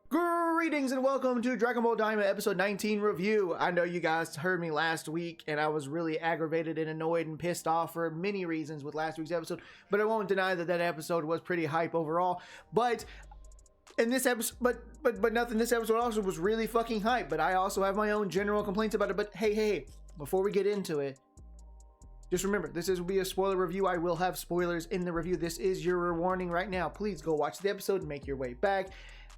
Greetings and welcome to Dragonball Daima episode 19 review. I know you guys heard me last week and I was really aggravated and annoyed and pissed off for many reasons with last week's episode, but I won't deny that that episode was pretty hype overall. But in this episode, this episode also was really fucking hype, but I also have my own general complaints about it. But hey, before we get into it, just remember, this will be a spoiler review. I will have spoilers in the review. This is your warning right now. Please go watch the episode and make your way back.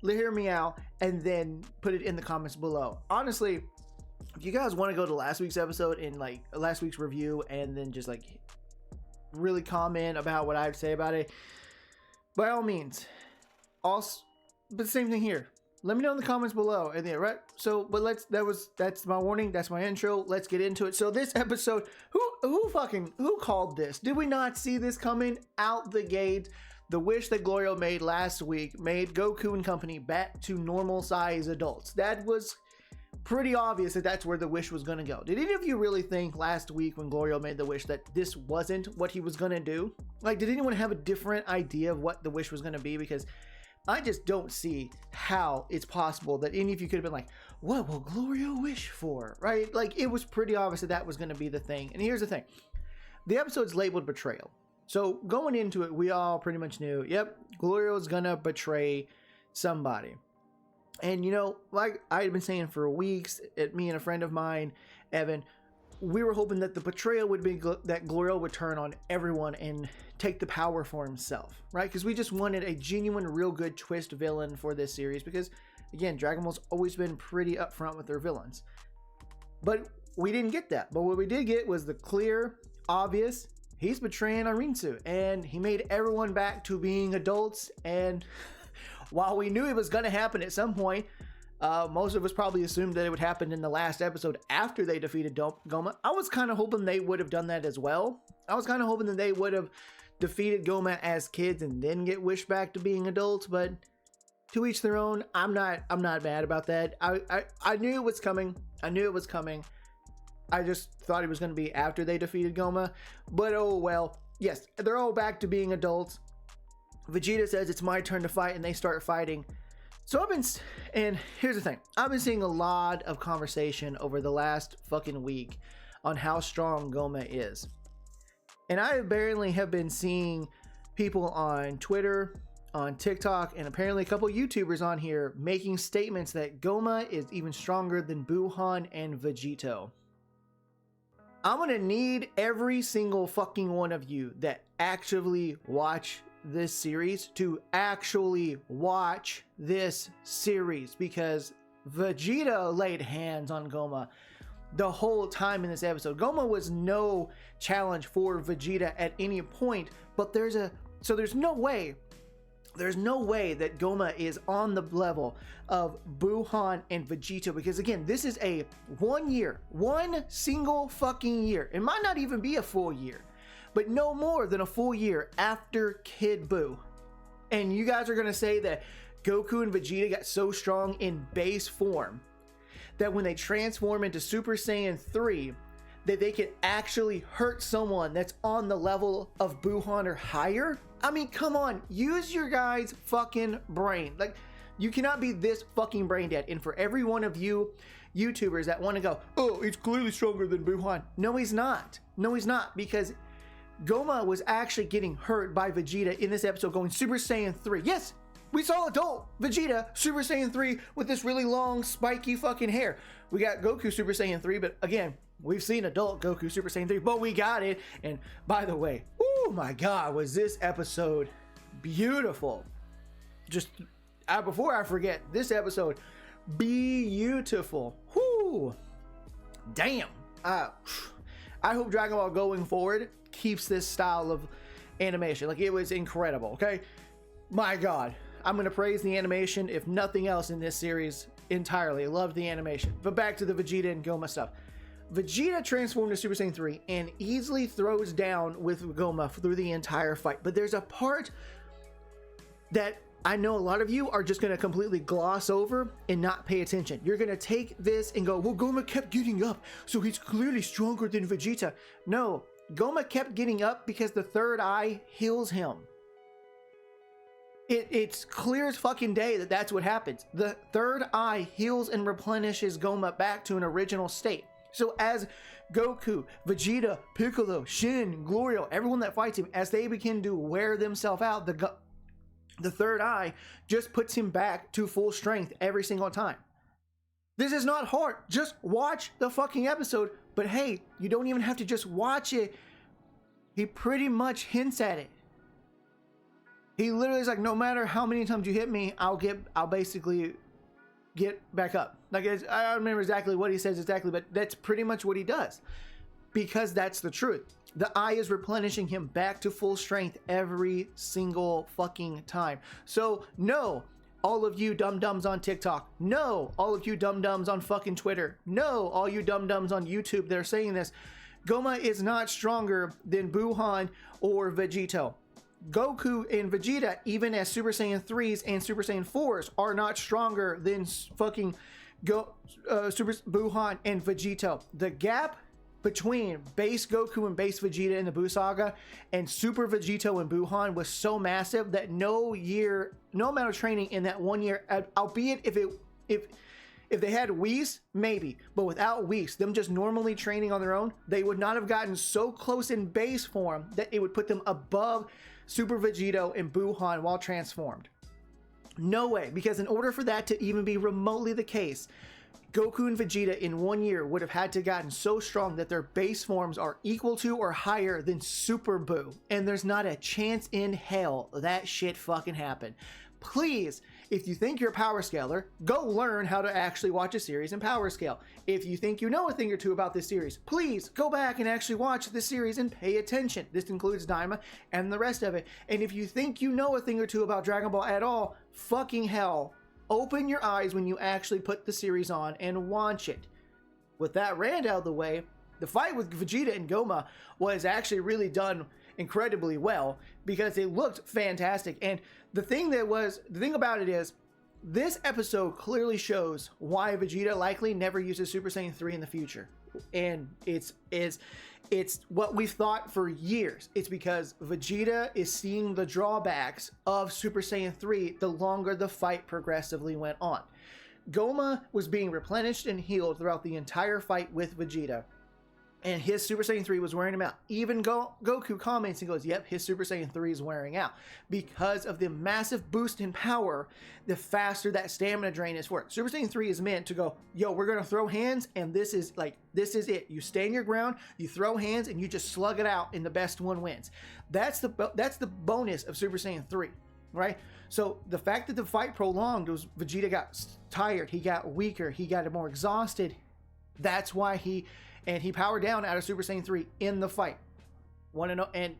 Hear me out and then put it in the comments below. Honestly, if you guys want to go to last week's episode and like last week's review and then just like really comment about what I have to say about it, by all means. Also, but the same thing here. Let me know in the comments below. And then right. So, but that's my warning. That's my intro. Let's get into it. So this episode, who called this? Did we not see this coming out the gate? The wish that Glorio made last week made Goku and company back to normal size adults. That was pretty obvious that that's where the wish was going to go. Did any of you really think last week when Glorio made the wish that this wasn't what he was going to do? Like, did anyone have a different idea of what the wish was going to be? Because I just don't see how it's possible that any of you could have been like, what will Glorio wish for? Right? Like, it was pretty obvious that that was going to be the thing. And here's the thing. The episode's labeled Betrayal. So going into it, we all pretty much knew, yep, Glorio's gonna betray somebody. And you know, like I had been saying for weeks, me and a friend of mine, Evan, we were hoping that the betrayal would be that Glorio would turn on everyone and take the power for himself, right? Because we just wanted a genuine, real good twist villain for this series. Because again, Dragon Ball's always been pretty upfront with their villains. But we didn't get that. But what we did get was the clear, obvious, he's betraying Arinsu, and he made everyone back to being adults. And while we knew it was going to happen at some point, most of us probably assumed that it would happen in the last episode after they defeated Goma. I was kind of hoping they would have done that as well. I was kind of hoping that they would have defeated Goma as kids and then get wished back to being adults, but to each their own. I'm not mad about that. I knew it was coming. I just thought it was going to be after they defeated Goma. But oh well. Yes, they're all back to being adults. Vegeta says it's my turn to fight and they start fighting. So and here's the thing. I've been seeing a lot of conversation over the last fucking week on how strong Goma is. And I apparently have been seeing people on Twitter, on TikTok, and apparently a couple YouTubers on here making statements that Goma is even stronger than Buhan and Vegito. I'm gonna need every single fucking one of you that actively watch this series to actually watch this series, because Vegeta laid hands on Goma the whole time in this episode. Goma was no challenge for Vegeta at any point, but there's no way that Goma is on the level of Buhan and Vegeta, because again, this is a 1 year, one single fucking year. It might not even be a full year, but no more than a full year after Kid Buu. And you guys are gonna say that Goku and Vegeta got so strong in base form that when they transform into Super Saiyan 3, that they can actually hurt someone that's on the level of Buhan or higher? I mean, come on, use your guys' fucking brain. Like, you cannot be this fucking brain dead. And for every one of you YouTubers that want to go, oh, he's clearly stronger than Buhan. No, he's not. No, he's not, because Goma was actually getting hurt by Vegeta in this episode going Super Saiyan 3. Yes, we saw adult Vegeta Super Saiyan 3 with this really long, spiky fucking hair. We got Goku Super Saiyan 3, but again, we've seen adult Goku Super Saiyan 3, but we got it. And by the way, oh my god, was this episode beautiful. Just before I forget, this episode beautiful. Whoo, damn. I hope Dragon Ball going forward keeps this style of animation. Like, it was incredible. Okay, my god, I'm gonna praise the animation if nothing else in this series entirely. I loved the animation. But back to the Vegeta and Goma stuff. Vegeta transformed to Super Saiyan 3 and easily throws down with Goma through the entire fight. But there's a part that I know a lot of you are just going to completely gloss over and not pay attention. You're going to take this and go, well, Goma kept getting up, so he's clearly stronger than Vegeta. No, Goma kept getting up because the third eye heals him. It's clear as fucking day that that's what happens. The third eye heals and replenishes Goma back to an original state. So as Goku, Vegeta, Piccolo, Shin, Glorio, everyone that fights him, as they begin to wear themselves out, the third eye just puts him back to full strength every single time. This is not hard. Just watch the fucking episode. But hey, you don't even have to just watch it. He pretty much hints at it. He literally is like, no matter how many times you hit me, I'll basically get back up. Like, I don't remember exactly what he says exactly, but that's pretty much what he does. Because that's the truth. The eye is replenishing him back to full strength every single fucking time. So, no, all of you dum-dums on TikTok. No, all of you dum-dums on fucking Twitter. No, all you dum-dums on YouTube that are saying this. Goma is not stronger than Buhan or Vegito. Goku and Vegeta, even as Super Saiyan 3s and Super Saiyan 4s, are not stronger than fucking Super Buhan and Vegito. The gap between base Goku and base Vegeta in the Buu Saga and Super Vegito and Buhan was so massive that no amount of training in that 1 year, albeit if they had Whis, maybe, but without Whis, them just normally training on their own, they would not have gotten so close in base form that it would put them above Super Vegito and Buhan while transformed. No way, because in order for that to even be remotely the case, Goku and Vegeta in 1 year would have had to gotten so strong that their base forms are equal to or higher than Super Buu. And there's not a chance in hell that shit fucking happened. Please, if you think you're a power scaler, go learn how to actually watch a series in power scale. If you think you know a thing or two about this series, please go back and actually watch the series and pay attention. This includes Daima and the rest of it. And if you think you know a thing or two about Dragon Ball at all, fucking hell, open your eyes when you actually put the series on and watch it. With that rant out of the way, the fight with Vegeta and Goma was actually really done incredibly well because it looked fantastic. And the thing about it is, this episode clearly shows why Vegeta likely never uses Super Saiyan 3 in the future. And it's what we've thought for years. It's because Vegeta is seeing the drawbacks of Super Saiyan 3 the longer the fight progressively went on. Goma was being replenished and healed throughout the entire fight with Vegeta, and his Super Saiyan 3 was wearing him out. Even Goku comments and goes, yep, his Super Saiyan 3 is wearing out. Because of the massive boost in power, the faster that stamina drain is for it. Super Saiyan 3 is meant to go, yo, we're going to throw hands, and this is it. You stand your ground, you throw hands, and you just slug it out, and the best one wins. That's the bonus of Super Saiyan 3, right? So the fact that the fight prolonged was Vegeta got tired, he got weaker, he got more exhausted. That's why he powered down out of Super Saiyan 3 in the fight. Want to know? And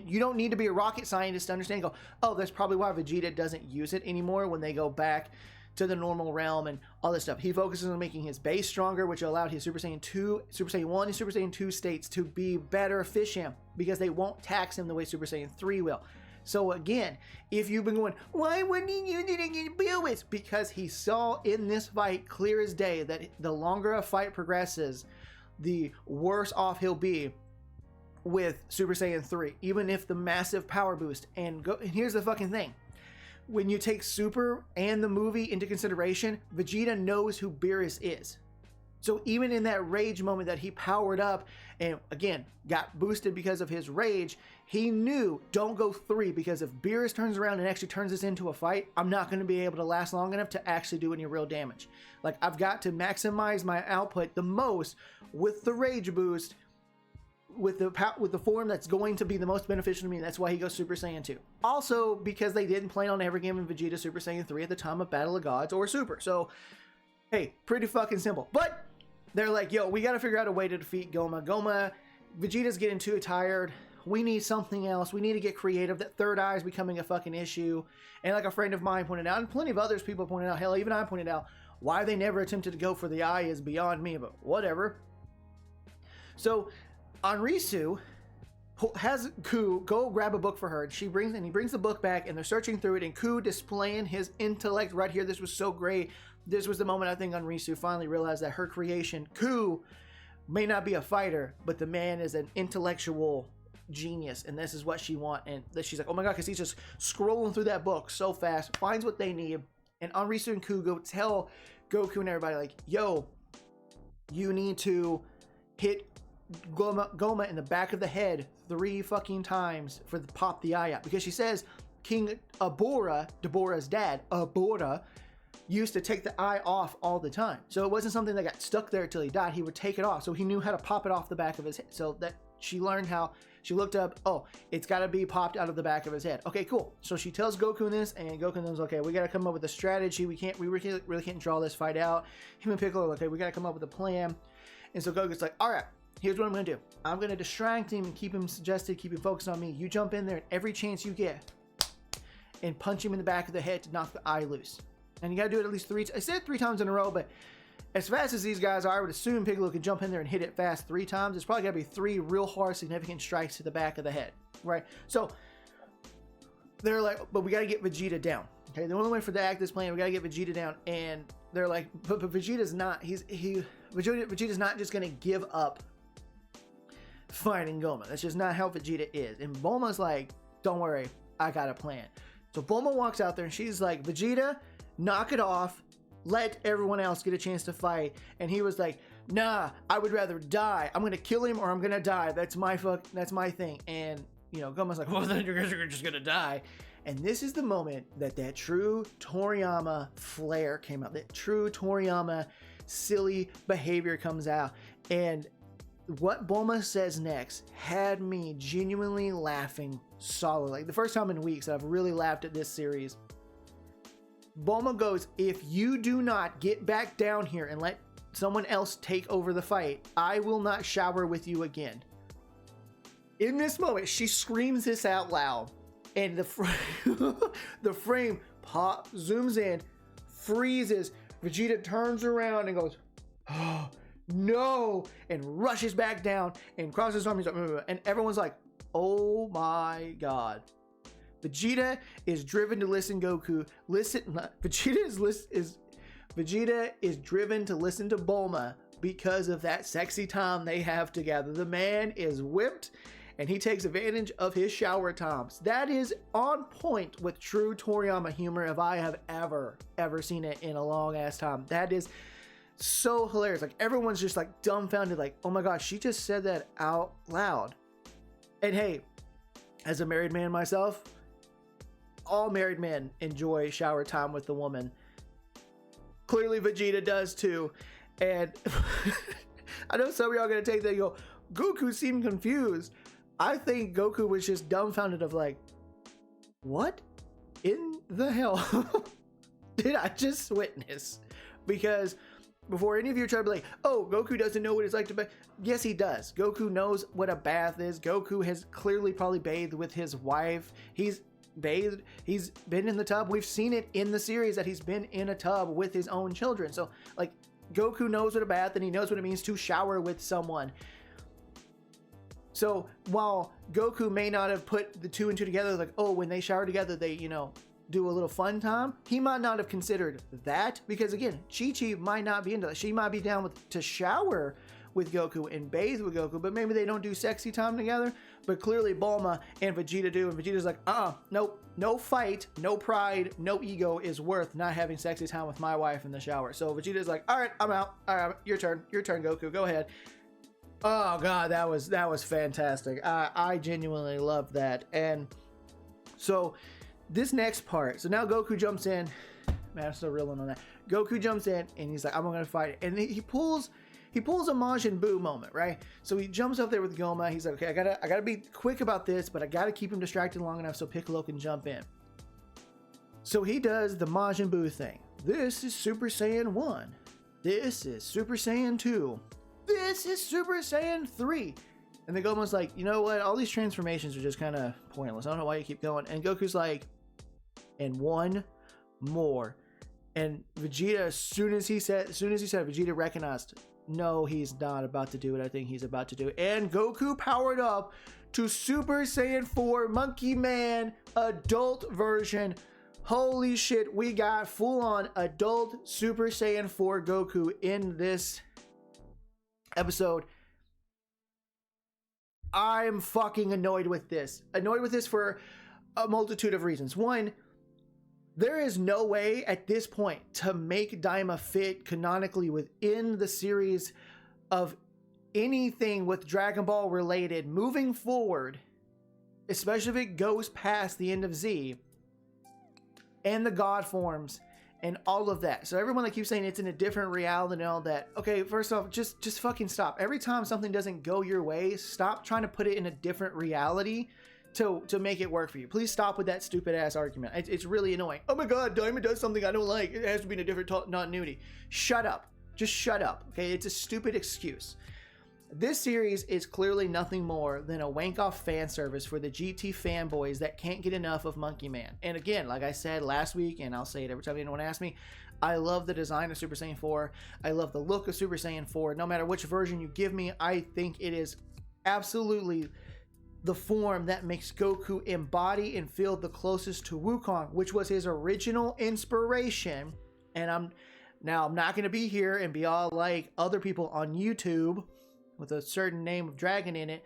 you don't need to be a rocket scientist to understand. Go, oh, that's probably why Vegeta doesn't use it anymore when they go back to the normal realm and all this stuff. He focuses on making his base stronger, which allowed his Super Saiyan 2, Super Saiyan 1, and Super Saiyan 2 states to be better efficient because they won't tax him the way Super Saiyan 3 will. So again, if you've been going, why wouldn't he use it against Beerus? Because he saw in this fight clear as day that the longer a fight progresses, the worse off he'll be with Super Saiyan 3, even if the massive power boost. And here's the fucking thing. When you take Super and the movie into consideration, Vegeta knows who Beerus is. So even in that rage moment that he powered up and again got boosted because of his rage, he knew, don't go 3, because if Beerus turns around and actually turns this into a fight, I'm not going to be able to last long enough to actually do any real damage. Like, I've got to maximize my output the most with the rage boost, with the form that's going to be the most beneficial to me. That's why he goes Super Saiyan 2. Also, because they didn't plan on ever giving Vegeta Super Saiyan 3 at the time of Battle of Gods or Super. So, hey, pretty fucking simple. But they're like, yo, we got to figure out a way to defeat Goma. Vegeta's getting too tired. We need something else. We need to get creative. That third eye is becoming a fucking issue. And like a friend of mine pointed out, and plenty of others people pointed out, hell, even I pointed out, why they never attempted to go for the eye is beyond me, but whatever. So Anrisu has Ku go grab a book for her, and he brings the book back, and they're searching through it, and Ku displaying his intellect right here. This was so great. This was the moment I think Anrisu finally realized that her creation, Ku, may not be a fighter, but the man is an intellectual genius and this is what she want. And she's like, oh my god, because he's just scrolling through that book so fast, finds what they need. And Anrisu and Kugo tell Goku and everybody like, yo, you need to hit Goma in the back of the head 3 fucking times for the pop the eye out, because she says King Abora, Deborah's dad, Abora, used to take the eye off all the time. So it wasn't something that got stuck there till he died. He would take it off. So he knew how to pop it off the back of his head. So that she learned how, she looked up, oh, it's got to be popped out of the back of his head. Okay, cool. So she tells Goku this, and Goku knows, okay, we got to come up with a strategy. We really can't draw this fight out. Him and Piccolo are like, okay, we got to come up with a plan. And so Goku's like, all right, here's what I'm going to do. I'm going to distract him and keep him suggested, keep him focused on me. You jump in there and every chance you get and punch him in the back of the head to knock the eye loose. And you got to do it at least 3 times. I said 3 times in a row, but as fast as these guys are, I would assume Piccolo could jump in there and hit it fast 3 times. It's probably got to be 3 real hard, significant strikes to the back of the head, right? So they're like, but we got to get Vegeta down. Okay, the only way for the act this plan, we got to get Vegeta down. And they're like, but Vegeta's not. Vegeta's not just gonna give up fighting Goma. That's just not how Vegeta is. And Bulma's like, don't worry, I got a plan. So Bulma walks out there and she's like, Vegeta, knock it off. Let everyone else get a chance to fight. And he was like, nah, I would rather die. I'm gonna kill him or I'm gonna die. That's my thing. And you know, Goma's like, well, then you're just gonna die. And this is the moment that true Toriyama flair came out. That true Toriyama silly behavior comes out. And what Bulma says next had me genuinely laughing solid. Like the first time in weeks I've really laughed at this series. Bulma goes, if you do not get back down here and let someone else take over the fight, I will not shower with you again. In this moment, she screams this out loud. And the frame zooms in, freezes. Vegeta turns around and goes, oh, no, and rushes back down and crosses his arms. And everyone's like, oh my god. Vegeta is driven to listen Goku. Vegeta is driven to listen to Bulma because of that sexy time they have together. The man is whipped. And he takes advantage of his shower times. That is on point with true Toriyama humor if I have ever seen it in a long ass time. That is so hilarious. Like everyone's just like dumbfounded, like, oh my gosh, she just said that out loud. And hey, as a married man myself, all married men enjoy shower time with the woman. Clearly Vegeta does too. And I know some of y'all are gonna take that and go, Goku seemed confused. I think Goku was just dumbfounded of like, what in the hell did I just witness? Because before any of you try to be like, oh, Goku doesn't know what it's like to bathe. Yes, he does. Goku knows what a bath is. Goku has clearly probably bathed with his wife. He's bathed. He's been in the tub. We've seen it in the series that he's been in a tub with his own children. So like Goku knows what a bath and he knows what it means to shower with someone. So while Goku may not have put the 2 and 2 together, like, oh, when they shower together, they, you know, do a little fun time, he might not have considered that because, again, Chi-Chi might not be into that. She might be down to shower with Goku and bathe with Goku, but maybe they don't do sexy time together. But clearly Bulma and Vegeta do, and Vegeta's like, nope, no fight, no pride, no ego is worth not having sexy time with my wife in the shower. So Vegeta's like, all right, I'm out. All right, your turn, Goku, go ahead. Oh god, that was fantastic. I genuinely loved that. And so this next part, so now Goku jumps in. Man, I'm still reeling on that. Goku jumps in and he's like, I'm gonna fight. And he pulls a Majin Buu moment, right? So he jumps up there with Goma. He's like, okay, I gotta be quick about this, but I gotta keep him distracted long enough so Piccolo can jump in. So he does the Majin Buu thing. This is Super Saiyan 1. This is Super Saiyan 2. This is Super Saiyan 3. And then Goma's like, you know what? All these transformations are just kind of pointless. I don't know why you keep going. And Goku's like, and one more. And Vegeta, as soon as he said, Vegeta recognized, no, he's not about to do what I think he's about to do. And Goku powered up to Super Saiyan 4 Monkey Man adult version. Holy shit, we got full-on adult Super Saiyan 4 Goku in this episode. I'm fucking annoyed with this. Annoyed with this for a multitude of reasons. One, there is no way at this point to make Daima fit canonically within the series of anything with Dragon Ball related moving forward, especially if it goes past the end of Z and the God forms and all of that. So everyone that keeps saying it's in a different reality and all that, okay, first off, just fucking stop. Every time something doesn't go your way, stop trying to put it in a different reality to make it work for you. Please stop with that stupid ass argument. It's really annoying. Oh my god, Daima does something I don't like. It has to be in a different continuity. Shut up. Just shut up. Okay, it's a stupid excuse. This series is clearly nothing more than a wank-off fan service for the GT fanboys that can't get enough of Monkey Man. And again, like I said last week, and I'll say it every time anyone asks me, I love the design of Super Saiyan 4. I love the look of Super Saiyan 4. No matter which version you give me, I think it is absolutely the form that makes Goku embody and feel the closest to Wukong, which was his original inspiration. And I'm not going to be here and be all like other people on YouTube with a certain name of dragon in it,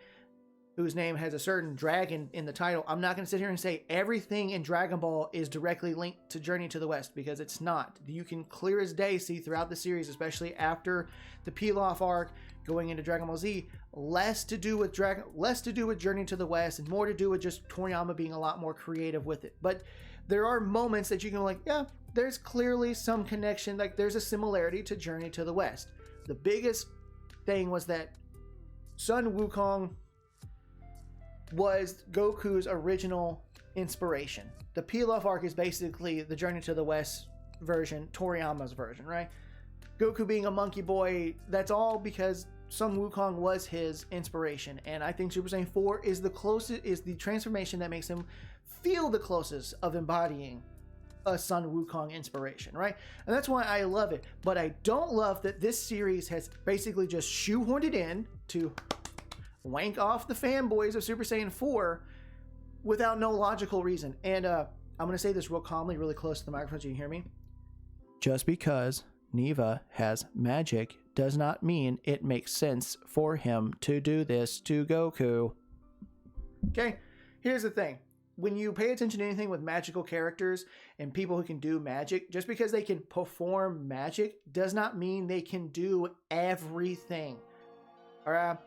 whose name has a certain dragon in the title. I'm not going to sit here and say everything in Dragon Ball is directly linked to Journey to the West, because it's not. You can clear as day see throughout the series, especially after the Pilaf arc going into Dragon Ball Z, less to do with Journey to the West and more to do with just Toriyama being a lot more creative with it. But there are moments that you can like, yeah, there's clearly some connection, like there's a similarity to Journey to the West. The biggest thing was that Sun Wukong was Goku's original inspiration. The Pilaf arc is basically the Journey to the West version, Toriyama's version, right? Goku being a monkey boy, that's all because Sun Wukong was his inspiration. And I think Super Saiyan 4 is the transformation that makes him feel the closest of embodying a Sun Wukong inspiration, right? And that's why I love it. But I don't love that this series has basically just shoehorned it in to wank off the fanboys of Super Saiyan 4 without no logical reason. And I'm going to say this real calmly, really close to the microphone so you can hear me. Just because Neva has magic does not mean it makes sense for him to do this to Goku. Okay, here's the thing. When you pay attention to anything with magical characters and people who can do magic, just because they can perform magic does not mean they can do everything. All right.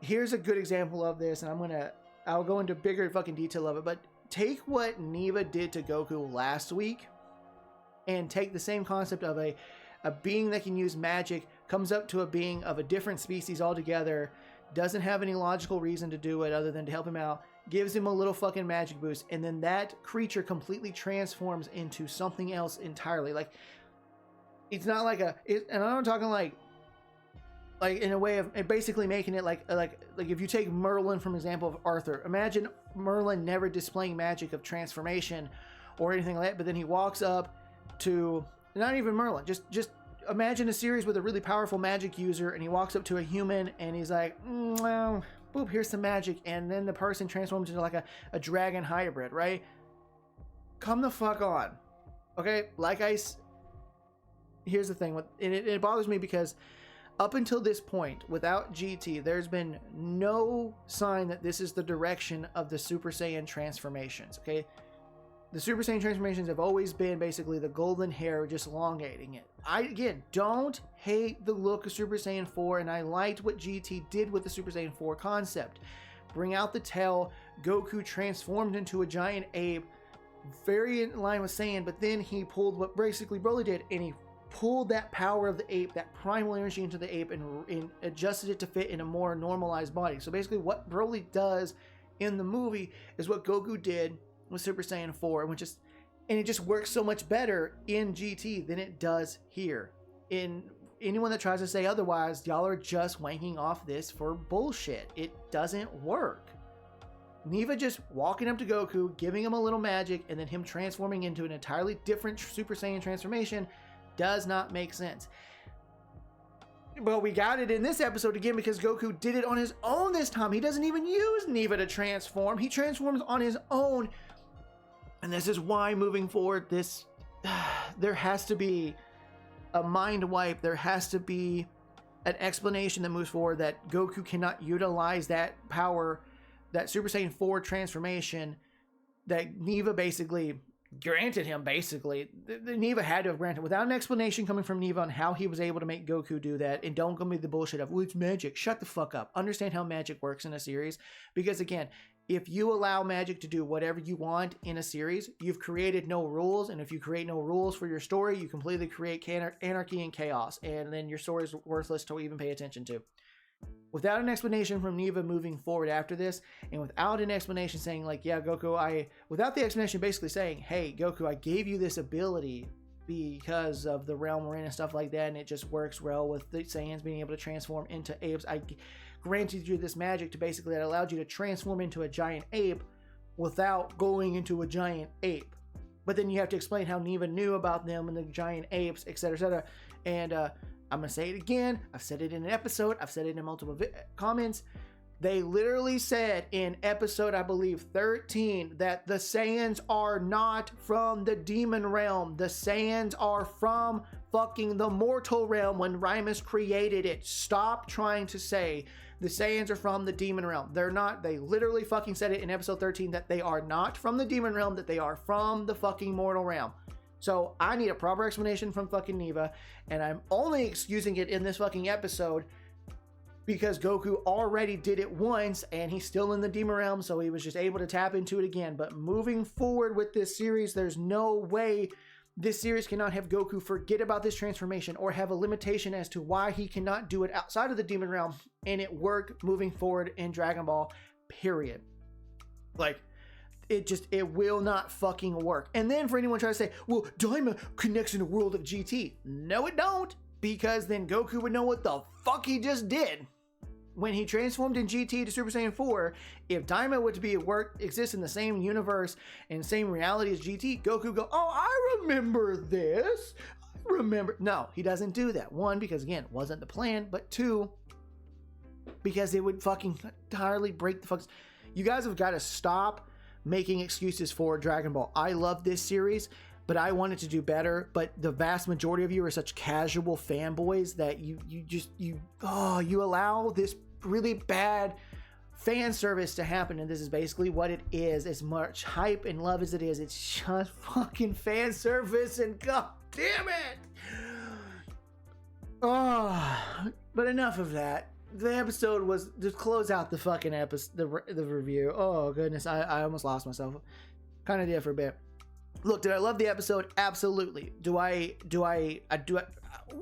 Here's a good example of this, and I'll go into bigger fucking detail of it, but take what Neva did to Goku last week and take the same concept of a being that can use magic, comes up to a being of a different species altogether, doesn't have any logical reason to do it other than to help him out, gives him a little fucking magic boost, and then that creature completely transforms into something else entirely. Like, it's not like and I'm not talking like in a way of basically making it like if you take Merlin from example of Arthur, imagine Merlin never displaying magic of transformation or anything like that, but then he walks up to, not even Merlin, just imagine a series with a really powerful magic user, and he walks up to a human and he's like, well, boop, here's some magic, and then the person transforms into like a dragon hybrid, right? Come the fuck on. Okay, here's the thing, it bothers me because up until this point, without GT, there's been no sign that this is the direction of the Super Saiyan transformations, okay? The Super Saiyan transformations have always been basically the golden hair just elongating it. I, again, don't hate the look of Super Saiyan 4, and I liked what GT did with the Super Saiyan 4 concept. Bring out the tail, Goku transformed into a giant ape, very in line with Saiyan, but then he pulled what basically Broly did, and he pulled that power of the ape, that primal energy into the ape, and adjusted it to fit in a more normalized body. So basically what Broly does in the movie is what Goku did with Super Saiyan 4, and it just works so much better in GT than it does here. In anyone that tries to say otherwise, y'all are just wanking off this for bullshit. It doesn't work. Neva just walking up to Goku, giving him a little magic, and then him transforming into an entirely different Super Saiyan transformation does not make sense. But we got it in this episode again because Goku did it on his own this time. He doesn't even use Neva to transform. He transforms on his own. And this is why moving forward, there has to be a mind wipe. There has to be an explanation that moves forward that Goku cannot utilize that power, that Super Saiyan 4 transformation that Neva basically granted him. Basically, the Neva had to have granted without an explanation coming from Neva on how he was able to make Goku do that. And don't give me the bullshit of, well, it's magic. Shut the fuck up. Understand how magic works in a series, because again, if you allow magic to do whatever you want in a series, you've created no rules. And if you create no rules for your story, you completely create anarchy and chaos. And then your story is worthless to even pay attention to. Without an explanation from Neva moving forward after this, and without an explanation saying like, yeah, Goku, without the explanation basically saying, hey, Goku, I gave you this ability because of the realm we're in and stuff like that, and it just works well with the Saiyans being able to transform into apes. I granted you this magic to basically, that allowed you to transform into a giant ape without going into a giant ape. But then you have to explain how Neva knew about them and the giant apes, etc., etc. And I'm going to say it again. I've said it in an episode. I've said it in multiple comments. They literally said in episode, I believe, 13, that the Saiyans are not from the demon realm. The Saiyans are from fucking the mortal realm when Rimus created it. Stop trying to say the Saiyans are from the demon realm. They're not. They literally fucking said it in episode 13 that they are not from the demon realm, that they are from the fucking mortal realm. So I need a proper explanation from fucking Neva, and I'm only excusing it in this fucking episode because Goku already did it once and he's still in the demon realm, so he was just able to tap into it again. But moving forward with this series, there's no way this series cannot have Goku forget about this transformation or have a limitation as to why he cannot do it outside of the demon realm and it work moving forward in Dragon Ball, period. Like, it will not fucking work. And then for anyone trying to say, well, Daima connects in the world of GT. No, it don't, because then Goku would know what the fuck he just did. When he transformed in GT to Super Saiyan 4, if Daima were to be exist in the same universe and same reality as GT, Goku go, oh, I remember this. No, he doesn't do that. One, because again, it wasn't the plan, but two, because it would fucking entirely break the fucks. You guys have got to stop making excuses for Dragon Ball. I love this series, but I wanted to do better. But the vast majority of you are such casual fanboys that you allow this really bad fan service to happen. And this is basically what it is. As much hype and love as it is, it's just fucking fan service, and god damn it. But enough of that. The episode was to close out the fucking episode, the review. Oh goodness, I almost lost myself. Kind of did for a bit. Look, did I love the episode? Absolutely.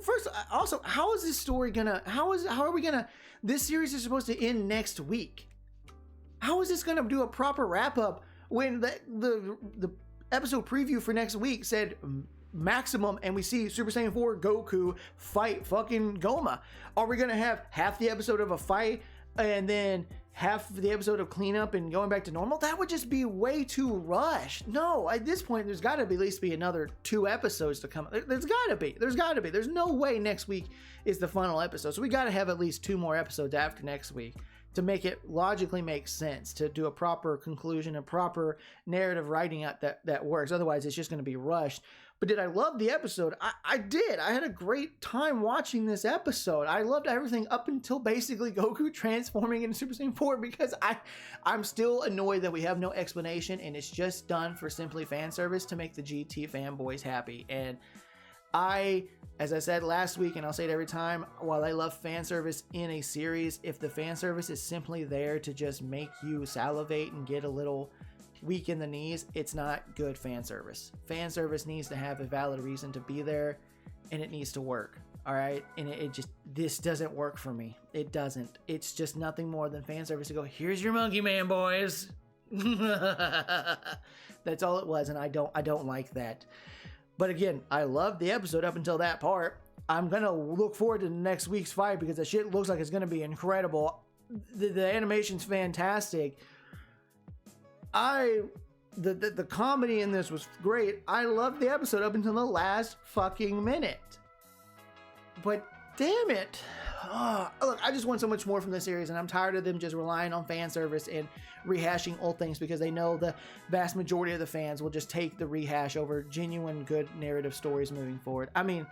First, also, how is this story gonna? How are we gonna? This series is supposed to end next week. How is this gonna do a proper wrap up when the episode preview for next week said maximum, and we see Super Saiyan 4 Goku fight fucking Goma? Are we gonna have half the episode of a fight and then half the episode of cleanup and going back to normal? That would just be way too rushed. No, at this point, there's got to at least be another 2 episodes to come. There's got to be. There's no way next week is the final episode. So we got to have at least 2 more episodes after next week to make it logically make sense, to do a proper conclusion, a proper narrative writing out that works. Otherwise, it's just going to be rushed. But did I love the episode? I did. I had a great time watching this episode. I loved everything up until basically Goku transforming into Super Saiyan 4, because I'm still annoyed that we have no explanation and it's just done for simply fan service to make the GT fanboys happy. And as I said last week, and I'll say it every time, while I love fan service in a series, if the fan service is simply there to just make you salivate and get a little weak in the knees, it's not good fan service. Fan service needs to have a valid reason to be there, and it needs to work. All right, and this doesn't work for me. It doesn't. It's just nothing more than fan service to go, here's your monkey man, boys. That's all it was, and I don't like that. But again, I loved the episode up until that part. I'm gonna look forward to next week's fight because the shit looks like it's gonna be incredible. The animation's fantastic. The comedy in this was great. I loved the episode up until the last fucking minute. But damn it. Look, I just want so much more from this series, and I'm tired of them just relying on fan service and rehashing old things because they know the vast majority of the fans will just take the rehash over genuine good narrative stories moving forward. I mean,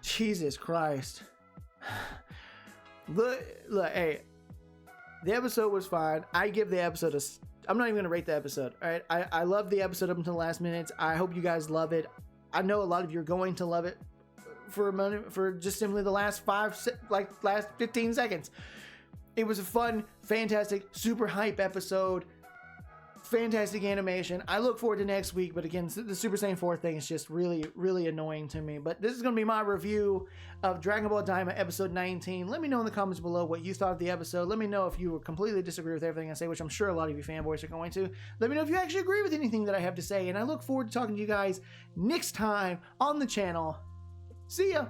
Jesus Christ. Look, hey, the episode was fine. I give the episode I'm not even gonna rate the episode. All right, I love the episode up until the last minutes. I hope you guys love it. I know a lot of you are going to love it for just simply the last last 15 seconds. It was a fun, fantastic, super hype episode. Fantastic animation. I look forward to next week, but again, the Super Saiyan 4 thing is just really, really annoying to me. But this is going to be my review of Dragon Ball Daima episode 19. Let me know in the comments below what you thought of the episode. Let me know if you completely disagree with everything I say, which I'm sure a lot of you fanboys are going to. Let me know if you actually agree with anything that I have to say, and I look forward to talking to you guys next time on the channel. See ya!